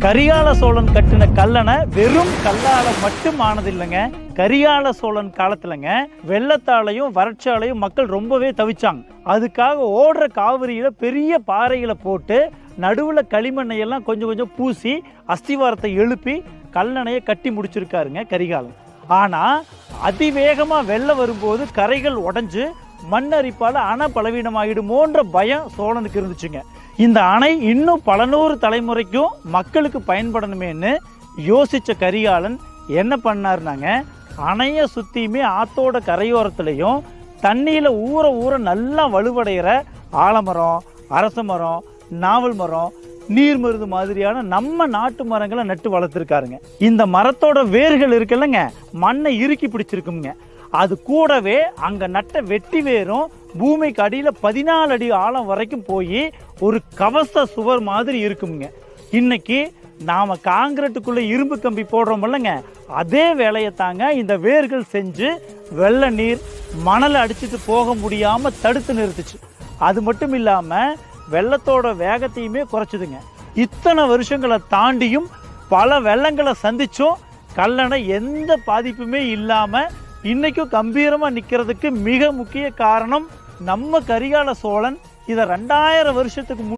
கரிகால சோழன் கட்டின கல்லணை வெறும் கல்லால மட்டும் ஆனதில்லைங்க. கரிகால சோழன் காலத்துலங்க வெள்ளத்தாலையும் வறட்சியாலையும் மக்கள் ரொம்பவே தவிச்சாங்க. அதுக்காக ஓடுற காவிரியில பெரிய பாறைகளை போட்டு நடுவில் களிமண்ணையெல்லாம் கொஞ்சம் கொஞ்சம் பூசி அஸ்திவாரத்தை எழுப்பி கல்லணையை கட்டி முடிச்சிருக்காருங்க கரிகாலன். ஆனால் அதிவேகமாக வெள்ளம் வரும்போது கரைகள் உடஞ்சு மண்ணரிப்பால் அணை பலவீனமாகிடுமோன்ற பயம் சோழனுக்கு இருந்துச்சுங்க. இந்த அணை இன்னும் பல நூறு தலைமுறைக்கும் மக்களுக்கு பயன்படணுமேன்னு யோசித்த கரிகாலன் என்ன பண்ணாருனாங்க, அணையை சுற்றியுமே ஆத்தோட கரையோரத்துலையும் தண்ணியில் ஊற ஊற நல்லா வலுவடைகிற ஆலமரம், அரச மரம், நாவல் மரம், நீர் மருது மாதிரியான நம்ம நாட்டு மரங்களை நட்டு வளர்த்துருக்காருங்க. இந்த மரத்தோட வேர்கள் இருக்குல்லங்க, மண்ணை இறுக்கி பிடிச்சிருக்குங்க. அது கூடவே அங்கே நட்ட வெட்டி வேரும் பூமிக்கு அடியில் 14 அடி ஆழம் வரைக்கும் போய் ஒரு கவச சுவர் மாதிரி இருக்குங்க. இன்னைக்கு நாம் காங்கிரீட்டுக்குள்ளே இரும்பு கம்பி போடுறோம் இல்லைங்க, அதே வேலையை தாங்க இந்த வேர்கள் செஞ்சு வெள்ள நீர் மணலை அடிச்சுட்டு போக முடியாமல் தடுத்து நிறுத்துச்சு. அது மட்டும் இல்லாமல் வெள்ளத்தோட வேகத்தையுமே குறைச்சிதுங்க. இத்தனை வருஷங்களை தாண்டியும் பல வெள்ளங்களை சந்திச்சும் கல்லணை எந்த பாதிப்புமே இல்லாமல் இன்னைக்கும் கம்பீரமாக நிற்கிறதுக்கு மிக முக்கிய காரணம் நம்ம கரிகால சோழன். இதை 2000 வருஷத்துக்கு